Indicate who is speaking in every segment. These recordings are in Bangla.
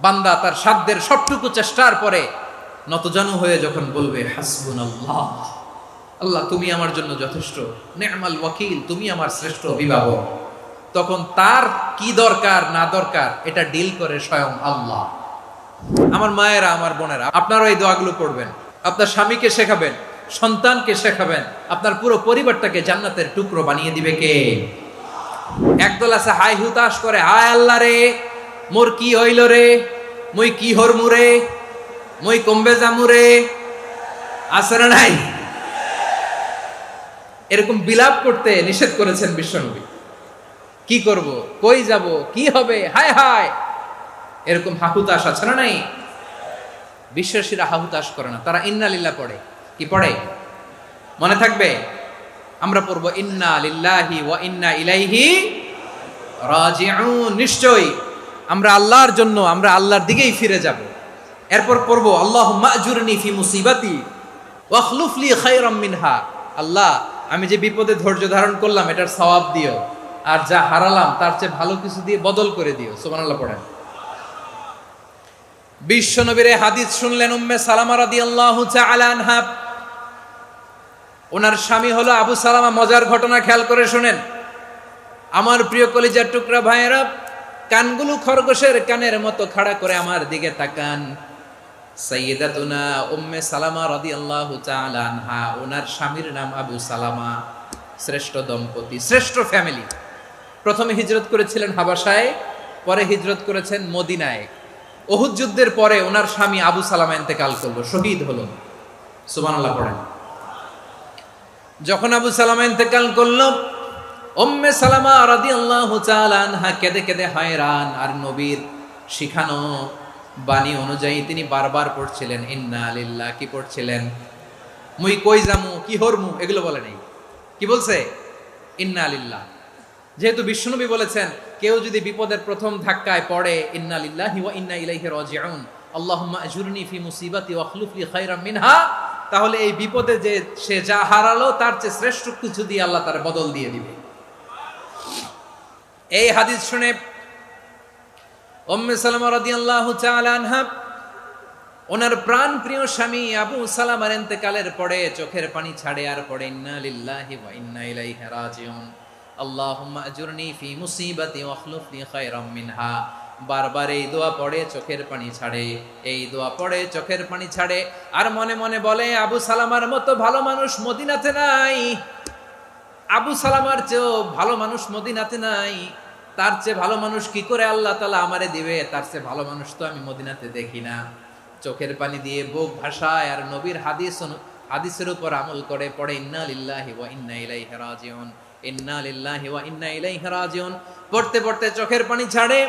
Speaker 1: বান্দা তার সাধ্যের সবটুকু চেষ্টার পরে নতজানু হয়ে যখন বলবে হাসবুনাল্লাহ, আল্লাহ তুমি আমার জন্য যথেষ্ট, নে'মাল ওয়াকিল, তুমি আমার শ্রেষ্ঠ অভিভাবক, তখন তার কি দরকার না দরকার এটা ডিল করে স্বয়ং আল্লাহ। আমার মায়েরা, আমার বোনেরা, আপনারা এই দোয়াগুলো পড়বেন, আপনার স্বামীকে শেখাবেন, সন্তানকে শেখাবেন, আপনার পুরো পরিবারটাকে জান্নাতের টুকরো বানিয়ে দিবে কে? একদল আছে হাই হুতাশ করে, হায় আল্লাহ রে, মোর কি হইল রে, মই কি হরমু রে, মই কমবে জামু রে, আছে না নাই? এরকম বিলাপ করতে নিষেধ করেছেন বিশ্বনবী। কি করব, কই যাব, কি হবে, হায় হায়, এরকম হাহুতাশ আছে না নাই? বিশ্বাসীরা হাহুতাশ করে না, তারা ইন্না লিল্লাহ পড়ে। কি পড়ে মনে থাকবে? আমরা পড়বো ইন্না লিল্লাহি ওয়া ইন্না ইলাইহি রাজিউন। নিশ্চয়ই আমরা আল্লাহর জন্য, আমরা আল্লাহর দিকেই ফিরে যাব। এরপর পড়বো আল্লাহুম্মা আজুরনি ফি মুসিবাতি ওয়া আখলুফ লি খায়রাম মিনহা। আল্লাহ, আমি যে বিপদে ধৈর্য ধারণ করলাম এটার সওয়াব দিও, আর যা হারালাম তার চেয়ে ভালো কিছু দিয়ে বদল করে দিও। সুবহানাল্লাহ পড়েন। বিশ্বনবীর হাদিস শুনলেন উম্মে সালামা রাদিয়াল্লাহু তাআলা আনহা। ওনার স্বামী হলো আবু সালামা। মজার ঘটনা খেয়াল করে শুনেন আমার প্রিয় কলিজার টুকরা ভাইয়েরা। কানগুলো খরগোশের কানের মতো খাড়া করে আমার দিকে তাকান। সাইয়্যিদাতুনা উম্মে সালামা রাদিয়াল্লাহু তাআলা আনহা, ওনার স্বামীর নাম আবু সালামা। শ্রেষ্ঠ দম্পতি, শ্রেষ্ঠ ফ্যামিলি। প্রথমে হিজরত করেছিলেন হাবাসায়, পরে হিজরত করেছেন মদিনায়। উহুদ যুদ্ধের পরে ওনার স্বামী আবু সালামা ইন্তেকাল করলো, শহীদ হলো। সুবহানাল্লাহ পড়েন। যখন আবু সালামা ইন্তেকাল করলো, উম্মে সালামা রাদিয়াল্লাহু তাআলা আনহা কেঁদে কেঁদে হয়রান। আর নবীর শিখানো বাণী অনুযায়ী তিনি বারবার পড়ছিলেন ইন্না লিল্লাহ। কি পড়ছিলেন? মুই কই জামু, কি হরমু, এগুলো বলে নেই। কি বলছে? ইন্না লিল্লাহ। যেহেতু বিশ্বনবী বলেছেন কেউ যদি বিপদের প্রথম ধাক্কায় পড়ে ইন্না লিল্লাহি ওয়া ইন্না ইলাইহি রাজিউন, আল্লাহুম্মা আজুরনি ফি মুসিবাতি ওয়া আখলুফ লি খায়রাম মিনহা, তাহলে এই বিপদে যে সে যা হারালো তার চেয়ে শ্রেষ্ঠ কিছু দিয়ে আল্লাহ তার বদল দিয়ে দিবে। এই হাদিস শুনে উম্মে সালামা রাদিয়াল্লাহু তাআলা আনহা ওনার প্রাণ প্রিয় স্বামী আবু সালামার ইন্তেকালের পরে চোখের পানি ছাড়ে আর পড়ে ইন্না লিল্লাহি ওয়া ইন্না ইলাইহি রাজিউন, আল্লাহুম্মা আজুরনি ফি মুসিবাতি ওয়া আখলুফ লি খায়রাম মিনহা। বারবার এই দোয়া পড়ে চোখের পানি ছাড়ে, এই দোয়া পড়ে চোখের পানি ছাড়ে, আর মনে মনে বলে আবু সালামার মতো ভালো মানুষ মদিনাতে নাই, আবু সালামার চেয়েও ভালো মানুষ মদিনাতে নাই, তার চেয়ে ভালো মানুষ কি করে আল্লাহ তাআলা আমারে দিবে, তার চেয়ে ভালো মানুষ তো আমি মদিনাতে দেখি না। চোখের পানি দিয়ে বুক ভাসায় আর নবীর হাদিসের উপর আমল করে পড়ে ইন্না লিল্লাহি ওয়া ইন্না ইলাইহি রাজিউন, ইন্না লিল্লাহি ওয়া ইন্না ইলাইহি রাজিউন। পড়তে পড়তে চোখের পানি ছাড়ে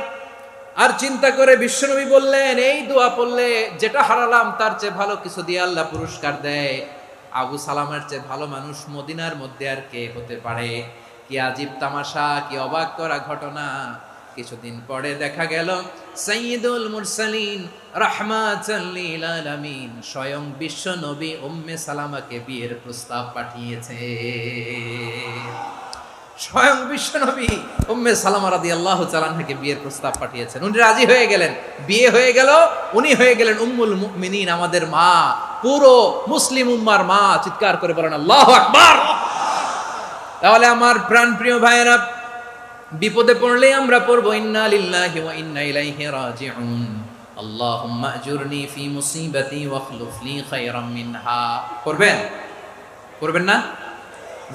Speaker 1: আর চিন্তা করে বিশ্বনবী বললেন এই দোয়া পড়লে যেটা হারালাম তার চেয়ে ভালো কিছু দিয়ে আল্লাহ পুরস্কার দেয়। আবু সালামের চেয়ে ভালো মানুষ মদিনার মধ্যে আর কে হতে পারে? কি আজীব তামাশা, কি অবাক করা ঘটনা। কিছুদিন পরে দেখা গেল সাইয়্যিদুল মুরসালিন রাহমাতাল লিল আলামিন স্বয়ং বিশ্ব নবী উম্মে সালামাকে বিয়ের প্রস্তাব পাঠিয়েছে। স্বয়ং বিশ্ব নবী উম্মে সালামা রাদিয়াল্লাহু তাআলা আনহাকে বিয়ের প্রস্তাব পাঠিয়েছেন। উনি রাজি হয়ে গেলেন, বিয়ে হয়ে গেল, উনি হয়ে গেলেন উম্মুল মুমিনিন, আমাদের মা, পুরো মুসলিম উম্মার মা। চিৎকার করে বলেন আল্লাহু আকবার। তাহলে আমার প্রাণ প্রিয় ভাইয়েরা, বিপদে পড়লে আমরা পড়বো ইন্না লিল্লাহি ওয়া ইন্না ইলাইহি রাজিউন, আল্লাহুম্মা আজুরনি ফি মুসিবাতি ওয়া আখলুফ লি খায়রাম মিনহা। পড়বেন? পড়বেন না?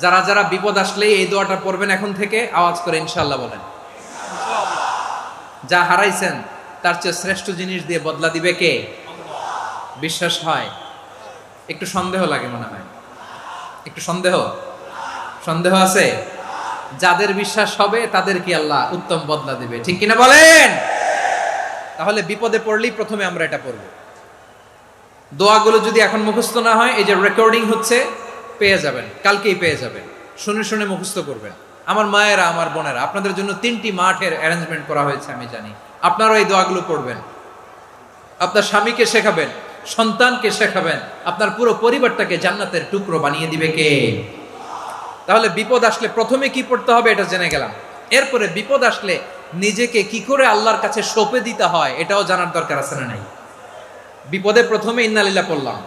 Speaker 1: যারা যারা বিপদ আসলে এই দোয়াটা পড়বেন এখন থেকে আওয়াজ করে ইনশাআল্লাহ বলেন। যা হারাইছেন তার চেয়ে শ্রেষ্ঠ জিনিস দিয়ে বদলা দিবে কে? বিশ্বাস হয়? একটু সন্দেহ লাগে মনে হয়, একটু সন্দেহ আছে? যাদের বিশ্বাস হবে তাদের কি আল্লাহ উত্তম বদলা দিবে, ঠিক কিনা বলেন? তাহলে বিপদে পড়লেই প্রথমে আমরা এটা পড়ব। দোয়াগুলো যদি এখন মুখস্থ না হয়, এই যে রেকর্ডিং হচ্ছে, পেয়ে যাবেন, কালকেই পেয়ে যাবেন। শুনে শুনে মুখস্থ করবেন। আমার মায়েরা, আমার বোনেরা, আপনাদের জন্য 3টি মাঠের অ্যারেঞ্জমেন্ট করা হয়েছে, আমি জানি। আপনারাও এই দোয়াগুলো পড়বেন, আপনার স্বামীকে শেখাবেন, সন্তানকে শেখাবেন, আপনার পুরো পরিবারটাকে জান্নাতের টুকরো বানিয়ে দিবে কে? তাহলে বিপদ আসলে প্রথমে কি পড়তে হবে এটা জেনে গেলাম। এরপরে বিপদ আসলে নিজেকে কি করে আল্লাহর কাছে সঁপে দিতে হয় এটাও জানার দরকার আছে না নাই? বিপদে প্রথমে ইন্নালিল্লাহ পড়লাম,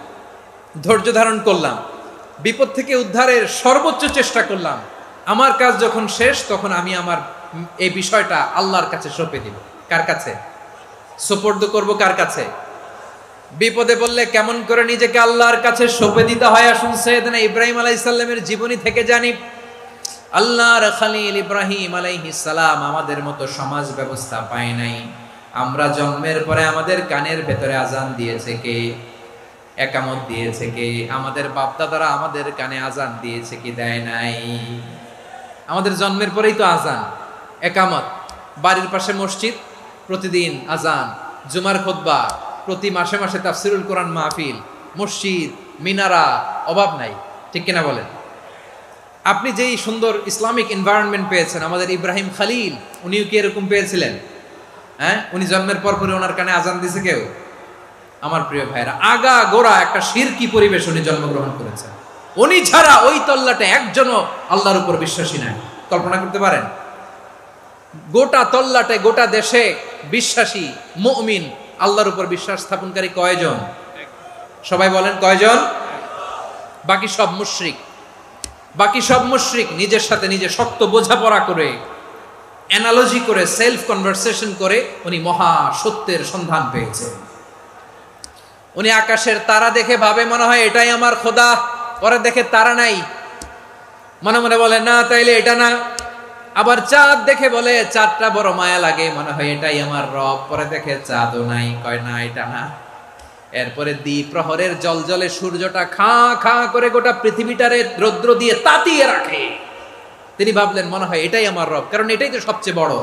Speaker 1: ধৈর্য ধারণ করলাম, বিপদ থেকে উদ্ধারের সর্বোচ্চ চেষ্টা করলাম। আমার কাজ যখন শেষ তখন আমি আমার এই বিষয়টা আল্লাহর কাছে সঁপে দিব। কার কাছে সুপর্দ করব? কার কাছে? বিপদে বললে কেমন করে নিজেকে আল্লাহর কাছে সঁপে দিতে হয় আসুন সাইয়েদনা ইব্রাহিম আলাইহিস সালামের জীবনী থেকে জানি। আল্লাহর খলিল ইব্রাহিম আলাইহিস সালাম আমাদের মতো সমাজ ব্যবস্থা পায় নাই। আমরা জন্মের পরে আমাদের কানের ভেতরে আজান দিয়েছে কে? একামত দিয়েছে কে? আমাদের বাপ দাদারা আমাদের কানে আজান দিয়েছে কি? দেয় নাই। আমাদের জন্মের পরেই তো আজান, একামত, বাড়ির পাশে মসজিদ, প্রতিদিন আজান, জুমার খুতবা, প্রতি মাসে মাসে তাফসিরুল কোরআন মাহফিল, মসজিদ, মিনারা, অভাব নাই। ঠিক কিনা বলেন? আপনি যেই সুন্দর ইসলামিক এনভায়রনমেন্ট পেয়েছেন, আমাদের ইব্রাহিম খলিল উনিও কি এরকম পেয়েছিলেন? হ্যাঁ, উনি জন্মের পর পরে ওনার কানে আজান দিছে কেউ? আমার প্রিয় ভাইরা, আগা গোড়া একটা শিরকি পরিবেশ উনি জন্মগ্রহণ করেছেন। উনি ছাড়া ওই তল্লাটে একজনও আল্লাহর উপর বিশ্বাসী নাই। কল্পনা করতে পারেন? গোটা তল্লাটে, গোটা দেশে বিশ্বাসী মুমিন, আল্লাহর উপর বিশ্বাস স্থাপনকারী কয়জন? সবাই বলেন কয়জন? বাকি সব মুশরিক। বাকি সব মুশরিক নিজের সাথে নিজে শক্ত বোঝাপড়া করে, অ্যানালজি করে, সেলফ কনভারসেশন করে উনি মহা সত্যের সন্ধান পেয়েছেন। উনি আকাশের তারা দেখে ভাবে মনে হয় এটাই আমার খোদা, পরে দেখে তারা নাই, মনে মনে বলে না তাইলে এটা না। আবার চাঁদ দেখে বলে চাঁদটা বড় মায়া লাগে, মনে হয় এটাই আমার রব, পরে দেখে চাঁদও নাই, কয় না এটা না। এরপরে দ্বিপ্রহরের জলজলে সূর্যটা খা খা করে গোটা পৃথিবীটারে রৌদ্র দিয়ে তাতিয়ে রাখে। তিনি ভাবলেন মনে হয় এটাই আমার রব, কারণ এটাই তো সবচেয়ে বড়।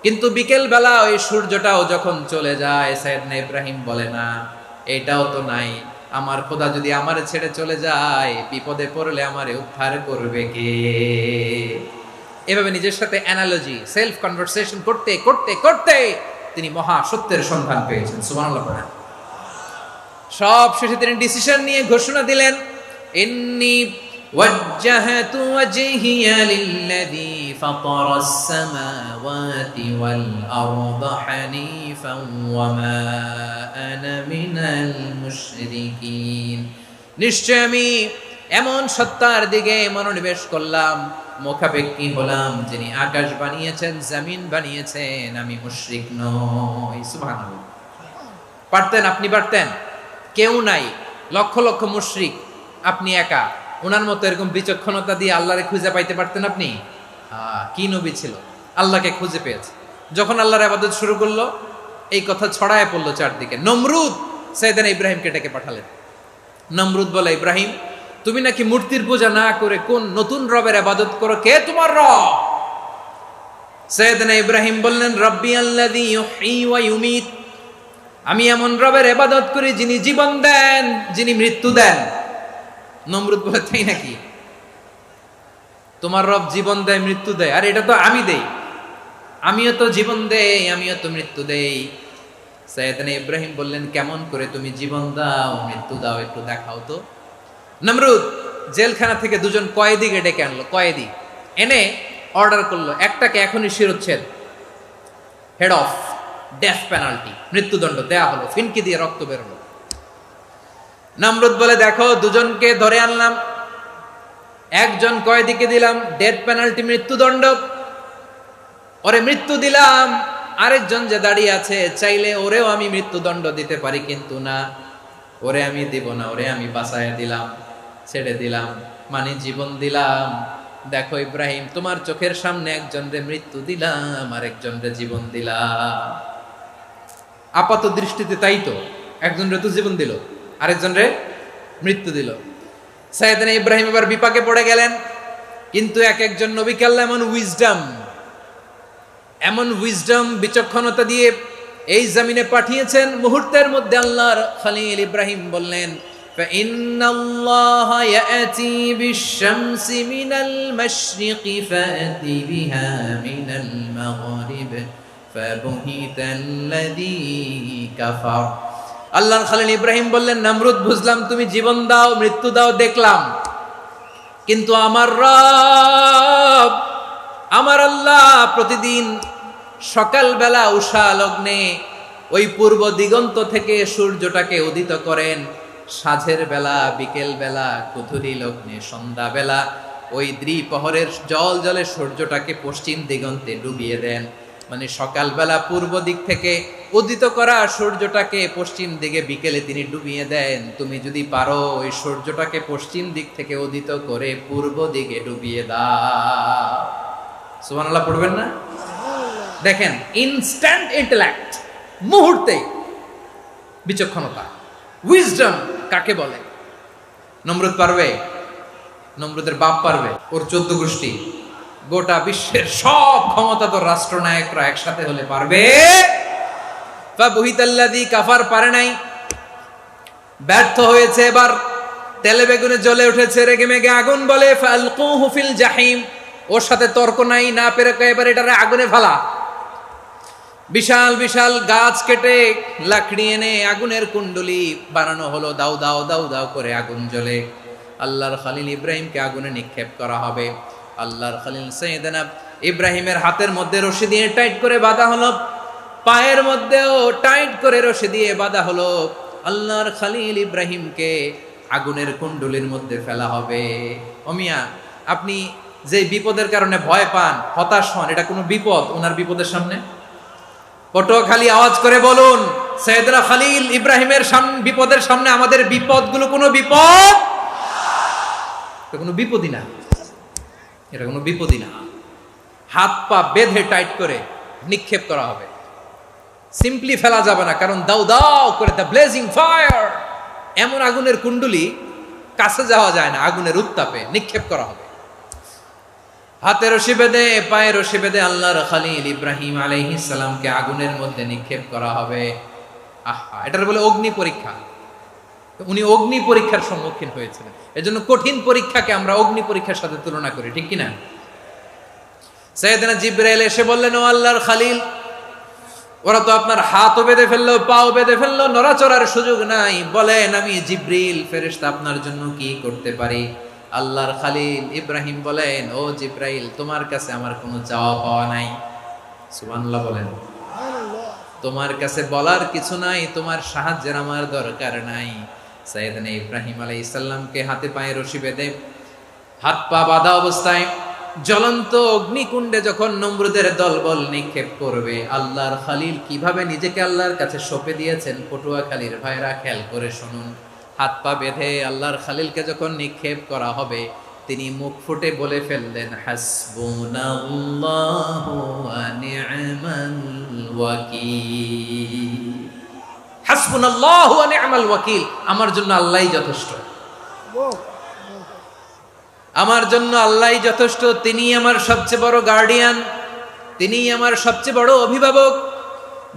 Speaker 1: কিন্তু বিকেল বেলা ওই সূর্যটাও যখন চলে যায়, সাইয়েদনা ইব্রাহিম বলে না এটাও তো নাই, আমার খোদা যদি আমারে ছেড়ে চলে যায়, বিপদে পড়লে আমারে উদ্ধার করবে কে? এভাবে নিজের সাথে অ্যানালজি, সেলফ কনভারসেশন করতে করতে করতে তিনি মহা সত্যের সন্ধান পেয়েছেন। সুবহানাল্লাহ পড়েন। সব শেষে তিনি ডিসিশন নিয়ে ঘোষণা দিলেন, ইন্নী ওয়াজ্জাহাতু ওয়াজহিয়া লিল্লাযী ফাতারাস সামাওয়াতি ওয়াল আরদা হানিফান ওয়া মা আনা মিনাল মুশরিকিন। নিশ্চয় আমি এমন সত্তার দিকে মনোনিবেশ করলাম, মুখাপেক্ষী হলাম, যিনি আকাশ বানিয়েছেন, জমিন বানিয়েছেন, আমি মুশরিক নই। সুবহানাল্লাহ। পারতেন? আপনি পারতেন? কেউ নাই, লক্ষ লক্ষ মুশরিক, আপনি একা। ওনার মতো এরকম বিচক্ষণতা দিয়ে আল্লাহরে খুঁজে পাইতে পারতেন আপনি? কি নবী ছিল, আল্লাহকে খুঁজে পেয়েছে। যখন আল্লাহর ইবাদত শুরু করলো, এই কথা ছড়ায় পড়লো চারদিকে। নমরুদ সাইয়েদনা ইব্রাহিমকে ডেকে পাঠালেন। নমরুদ বলে, ইব্রাহিম তুমি নাকি মূর্তির পূজা না করে কোন নতুন রবের ইবাদত করো, কে তোমার রব? সাইয়েদনা ইব্রাহিম বললেন, রব্বি আল্লাযী ইউহয়ী ওয়া ইউমীত, আমি এমন রবের ইবাদত করি যিনি জীবন দেন, যিনি মৃত্যু দেন। নমরুদ বলে, তাই নাকি? তোমার রব জীবন দেয়, মৃত্যু দেয়? আর এটা তো আমি দেই, আমিও তো জীবন দেই, আমিও তো মৃত্যু দেই। সাইয়েদনা ইব্রাহিম বললেন, কেমন করে তুমি জীবন দাও, মৃত্যু দাও, একটু দেখাও তো। নমরুদ জেলখানা থেকে দুজন কয়েদিকে ডেকে আনলো। কয়েদি এনে অর্ডার করলো, একটাকে এখনই শিরোচ্ছেদ, হেড অফ, ডেথ পেনাল্টি, মৃত্যুদণ্ড দেয়া হলো। ফিনকি দিয়ে রক্ত বেরোলো। নমরুদ বলে, দেখো দুজনকে ধরে আনলাম, একজন কয়েদিকে দিলাম ডেথ পেনাল্টি, মৃত্যুদণ্ড, ওরে মৃত্যু দিলাম। আরেকজন যে দাঁড়িয়ে আছে, চাইলে ওরেও আমি মৃত্যুদণ্ড দিতে পারি, কিন্তু না, ওরে আমি দিব না, ওরে আমি বাঁচায় দিলাম, ছেড়ে দিলাম, মানে জীবন দিলাম। দেখো ইব্রাহিম, তোমার চোখের সামনে একজনরে মৃত্যু দিলাম, আরেকজনরে জীবন দিলাম। আপাত দৃষ্টিতে তাই তো, একজনরে তো জীবন দিল, আরেকজনরে মৃত্যু দিল। সাইয়েদনা ইব্রাহিম এবার বিপাকে পড়ে গেলেন। কিন্তু এক একজন নবীকে আল্লাহ এমন উইজডম, বিচক্ষণতা দিয়ে এই জমিনে পাঠিয়েছেন। মুহূর্তের মধ্যে আল্লাহর খলিল ইব্রাহিম বললেন, فإن الله يأتي بالشمس من المشرق فأت بها من المغرب فبهت الذي كفر। আল্লাহর খলিল ইব্রাহিম বললেন, নমরুদ বুঝলাম তুমি জীবন দাও, মৃত্যু দাও, দেখলাম, কিন্তু আমার রব, আমার আল্লাহ প্রতিদিন সকালবেলা উষা লগ্নে ওই পূর্ব দিগন্ত থেকে সূর্যটাকে উদিত করেন, সাঁঝের বেলা, বিকেল বেলা, কুথুরি লগ্নে, সন্ধ্যা বেলা ওই দ্বিপ্রহরের জল জলে সূর্যটাকে পশ্চিম দিগন্তে ডুবিয়ে দেন। মানে সকালবেলা পূর্ব দিক থেকে উদিত করা সূর্যটাকে পশ্চিম দিকে বিকেলে তিনি ডুবিয়ে দেন। তুমি যদি পারো ওই সূর্যটাকে পশ্চিম দিক থেকে উদিত করে পূর্ব দিকে ডুবিয়ে দাও। সুবহানাল্লাহ পড়বেন না? দেখেন, ইনস্ট্যান্ট ইন্টেলেক্ট, মুহূর্তে বিচক্ষণতা, উইজডম কাকে বলে? নমরুদ পারবে? নমরুদের বাপ পারবে? ওর 14 গোষ্ঠী, গোটা বিশ্বের সব ক্ষমতাধর রাষ্ট্রনায়করা একসাথে হলে পারবে? ফাবুহিতাল্লাযী কাফার, পারে নাই, ব্যর্থ হয়েছে। এবার তেলে বেগুনে জ্বলে উঠেছে, রেগে মেগে আগুন বলে ফালকুহু ফিল জাহিম। ওর সাথে তর্ক নাই, না পেরে এবার এটারে আগুনে ফেলা। বিশাল বিশাল গাছ কেটে লাকড়ি এনে আগুনের কুণ্ডলি বানানো হলো, দাও দাও দাও দাও করে আগুন জ্বলে। আল্লাহর খলিল ইব্রাহিমকে আগুনে নিক্ষেপ করা হবে। আল্লাহর খলিল সাইয়েদনা ইব্রাহিমের হাতের মধ্যে রশি দিয়ে টাইট করে বাঁধা হলো, পায়ের মধ্যেও টাইট করে রশি দিয়ে বাঁধা হলো। আল্লাহর খলিল ইব্রাহিমকে আগুনের কুণ্ডলির মধ্যে ফেলা হবে। ও মিয়া, আপনি যে বিপদের কারণে ভয় পান, হতাশ হন, এটা কোনো বিপদ ওনার বিপদের সামনে? পটুয়াখালী আওয়াজ করে বলুন, সাইয়েদনা খলিল ইব্রাহিমের বিপদের সামনে আমাদের বিপদগুলো কোনো বিপদ? এটা কোনো বিপদই না, এটা কোনো বিপদই না। হাত পা বেঁধে টাইট করে নিক্ষেপ করা হবে, সিম্পলি ফেলা যাবে না, কারণ দাও দাও করে দ্য ব্লেজিং ফায়ার, এমন আগুনের কুণ্ডলি, কাছে যাওয়া যায় না, আগুনের উত্তাপে নিক্ষেপ করা হবে। হাতে রশি বেঁধে, পায়ে রশি বেঁধে আল্লাহর খলিল ইব্রাহিম আলাইহিস সালামকে আগুনের মধ্যে নিক্ষেপ করা হবে। আহা, এটার বলে অগ্নি পরীক্ষা। উনি অগ্নি পরীক্ষার সম্মুখীন হয়েছিলেন, এজন্য কঠিন পরীক্ষাকে আমরা অগ্নি পরীক্ষার সাথে তুলনা করি, ঠিক কিনা? সাইয়েদনা জিবরাইল এসে বললেন, ও আল্লাহর খলিল, ওরা তো আপনার হাতও বেঁধে ফেললো, পাও বেঁধে ফেললো, নড়াচড়ার সুযোগ নাই, বলেন আমি জিবরিল ফেরেশতা আপনার জন্য কি করতে পারি? আল্লাহর খলিল ইব্রাহিম বলেন, ও জিবরাইল, তোমার কাছে আমার কোনো চাওয়া পাওয়া নাই। সুবহানাল্লাহ বলেন। তোমার কাছে বলার কিছু নাই, তোমার সাহায্যের আমার দরকার নাই। সাইয়েদনা ইব্রাহিম আলাইহিস সালামকে হাতে পায়ে রশি বেঁধে, হাত পা বাঁধা অবস্থায় জ্বলন্ত অগ্নিকুণ্ডে যখন নমরুদের দলবল নিক্ষেপ করবে, আল্লাহর খলিল কিভাবে নিজেকে আল্লাহর কাছে সঁপে দিয়েছেন, পটুয়াখালীর ভাইরা খেয়াল করে শুনুন। হাত পা বেঁধে আল্লাহর খলিলকে যখন নিক্ষেপ করা হবে, তিনি মুখ ফুটে বলে ফেললেন, হাসবুনাল্লাহু ওয়া নি'মাল ওয়াকিল। হাসবুনাল্লাহু ওয়া নি'মাল ওয়াকিল, আমার জন্য আল্লাহই যথেষ্ট, আমার জন্য আল্লাহই যথেষ্ট। তিনি আমার সবচেয়ে বড় গার্ডিয়ান, তিনি আমার সবচেয়ে বড় অভিভাবক।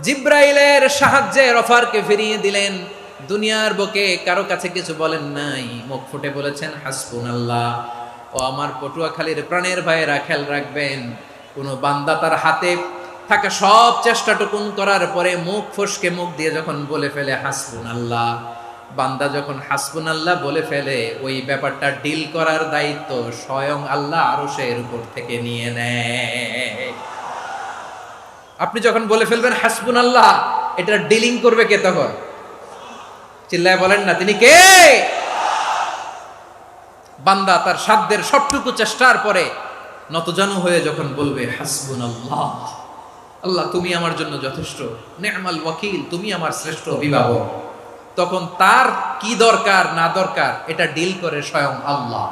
Speaker 1: জিব্রাইলের সাহায্যের অফারকে ফিরিয়ে দিলেন, দুনিয়ার বুকে কারো কাছে কিছু বলেন নাই, মুখ ফুটে বলেছেন হাসবুনাল্লাহ। ও আমার পটুয়াখালীর প্রাণের ভাইয়েরা, খেয়াল রাখবেন, কোনো বান্দা তার হাতে থাকা সব চেষ্টাটুকুন করার পরে মুখ ফসকে মুখ দিয়ে যখন বলে ফেলে হাসবুনাল্লাহ, বান্দা যখন হাসবুনাল্লাহ বলে ফেলে, ওই ব্যাপারটা ডিল করার দায়িত্ব স্বয়ং আল্লাহ আরশের উপর থেকে নিয়ে নেয়। আপনি যখন বলে ফেলবেন হাসবুনাল্লাহ, এটা ডিলিং করবে কে তখন? চিল্লায় বলেন না, তিনি কে? বান্দা তার সাধ্যের সবটুকু চেষ্টার পরে নতজানু হয়ে যখন বলবে হাসবুনাল্লাহ, আল্লাহ তুমি আমার জন্য যথেষ্ট, নি'মাল ওয়াকিল, তুমি আমার শ্রেষ্ঠ অভিভাবক, তখন তার কি দরকার না দরকার এটা ডিল করে স্বয়ং আল্লাহ।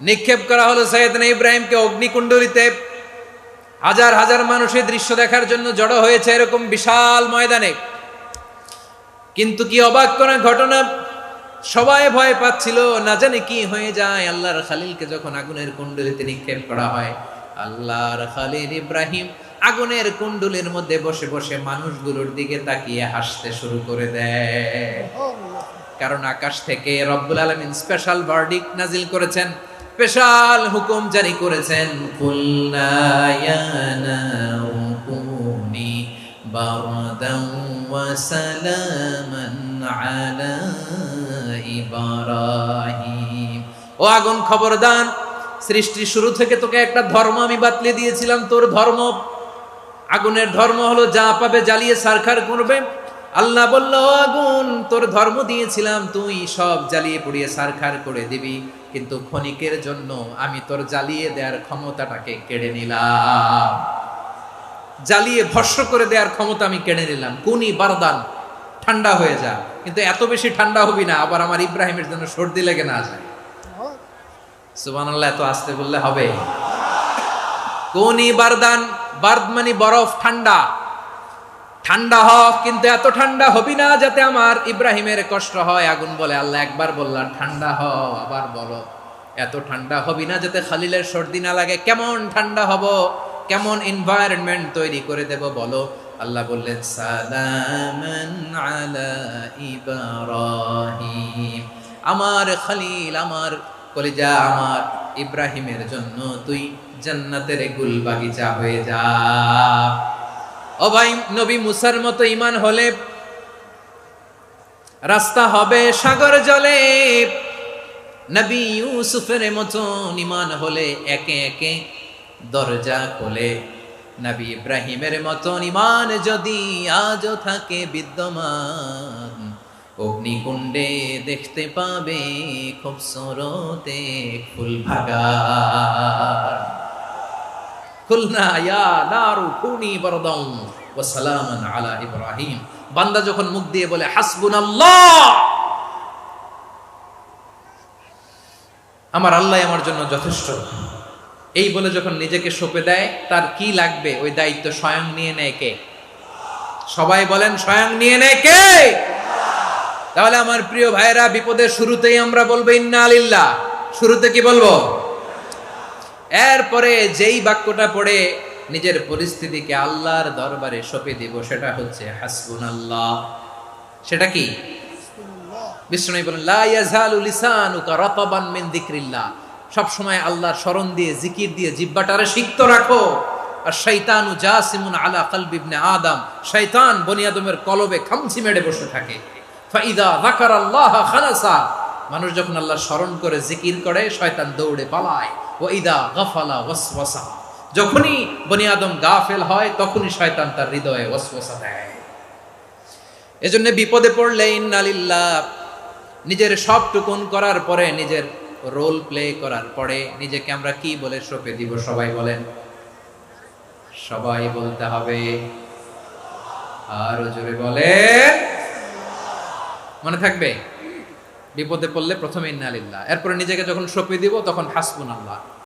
Speaker 1: নিক্ষেপ করা হলো সাইয়েদনা ইব্রাহিমকে অগ্নিকুণ্ডলিতে। হাজার হাজার মানুষের দৃশ্য দেখার জন্য জড়ো হয়েছে এরকম বিশাল ময়দানে। কিন্তু কি অবাক করা ঘটনা, সবাই ভয় পাচ্ছিল, না জানে কি হয়ে যায়। আল্লাহর খলিলকে যখন আগুনের কুণ্ডলিতে নিক্ষেপ করা হয়, আল্লাহর খলিল ইব্রাহিম আগুনের কুণ্ডলীর মধ্যে বসে বসে মানুষগুলোর দিকে তাকিয়ে হাসতে শুরু করে দেয়। কারণ আকাশ থেকে রব্বুল আলামিন স্পেশাল ভার্ডিক্ট নাজিল করেছেন, স্পেশাল হুকুম জারি করেছেন, কুলনা ইয়া নারু কুনি বারদান ওয়া সালামান আলা ইব্রাহিম। ও আগুন, খবরদার, সৃষ্টির শুরু থেকে তোকে একটা ধর্ম আমি বাতলে দিয়েছিলাম, তোর ধর্ম আগুনের ধর্ম হলো যা পাবে জ্বালিয়ে ছারখার করবে। আল্লাহ বলল, আগুন তোর ধর্ম দিয়েছিলাম তুই সব জ্বালিয়ে পুড়িয়ে ছারখার করে দিবি, কিন্তু ক্ষণিকের জন্য আমি তোর জ্বালিয়ে দেওয়ার ক্ষমতাটাকে কেড়ে নিলাম, জ্বালিয়ে ভস্ম করে দেওয়ার ক্ষমতা আমি কেড়ে নিলাম। কুনি বারদান, ঠান্ডা হয়ে যা। কিন্তু এত বেশি ঠান্ডা হবি না আবার আমার ইব্রাহিমের জন্য সর্দি লেগে না যায়। সুবহানাল্লাহ, এত আস্তে বললে হবে? কুনি বারদান, বার্দ মানে বরফ, ঠান্ডা। ঠান্ডা হ, কিন্তু এত ঠান্ডা হবি না যাতে আমার ইব্রাহিমের কষ্ট হয়। আগুন বলে, আল্লাহ একবার বললাম ঠান্ডা হ, আবার বলো এত ঠান্ডা হবি না যাতে খালিলের সর্দি না লাগে। কেমন ঠান্ডা হব, কেমন এনভায়রনমেন্ট তৈরি করে দেব বলো। আল্লাহ বললেন, সালামান আলা ইব্রাহিম, আমার খলিল, আমার কলিজা, আমার ইব্রাহিমের জন্য তুই জান্নাতের গুল বাগিচা হয়ে যা। ও ভাই, নবী মুসার মতো ঈমান হলে রাস্তা হবে সাগর জলে, নবী ইউসুফের মতো ঈমান হলে একে একে দরজা খোলে। নবী ইব্রাহিমের মতো ঈমান যদি আজও থাকে বিদ্যমান, অগ্নিকুণ্ডে দেখতে পাবে খুবসুরতে ফুল বাগান। কুলনা ইয়া নারু কুনি বারদান ওয়া সালামান আলা ইব্রাহিম। বান্দা যখন মুখ দিয়ে বলে হাসবুনাল্লাহ, আমার আল্লাহ আমার জন্য যথেষ্ট, এই বলে যখন নিজেকে সঁপে দেয়, তার কি লাগবে ওই দায়িত্ব স্বয়ং নিয়ে নেয় কে? সবাই বলেন, স্বয়ং নিয়ে নেয় কে? তাহলে আমার প্রিয় ভাইরা, বিপদের শুরুতেই আমরা বলবো ইন্না লিল্লাহ। শুরুতে কি বলবো? এরপরে যেই বাক্যটা পড়ে নিজের পরিস্থিতিকে আল্লাহর দরবারে সঁপে দিব, সেটা হচ্ছে হাসবুনাল্লাহ। সেটা কি? বিষ্ণু বলেন, লা ইয়াজালু লিসানুকা রাতাবান মিন যিকরিল্লাহ। সব সময় আল্লাহর স্মরণ দিয়ে, জিকির দিয়ে জিহ্বাটারে সিক্ত রাখো। আর শয়তানু জাসিমুন আলা কলবি ইবনে আদম, শয়তান বনি আদমের কলবে খামচি মেরে বসে থাকে। ফাইদা যাকারাল্লাহ খালাসা, মানুষ যখন আল্লাহর স্মরণ করে জিকির করে, শয়তান দৌড়ে পালায়। ওয়া ইদা গাফালা ওয়াসওয়াসা, যখনই বনি আদম গাফেল হয় তখনই শয়তান তার হৃদয়ে ওয়াসওয়াসা দেয়। এজন্য বিপদে পড়লে ইন্না লিল্লাহ, নিজের সব টুকুন করার পরে, নিজের রোল প্লে করার পরে নিজেকে আমরা কি বলে সঁপে দিব? সবাই বলেন, সবাই বলতে হবে। আর জোরে বলেন, মনে থাকবে? বিপদে পড়লে প্রথমে ইন্না লিল্লাহ, এরপরে নিজেকে যখন সঁপে দিব তখন হাসবুনাল্লাহ।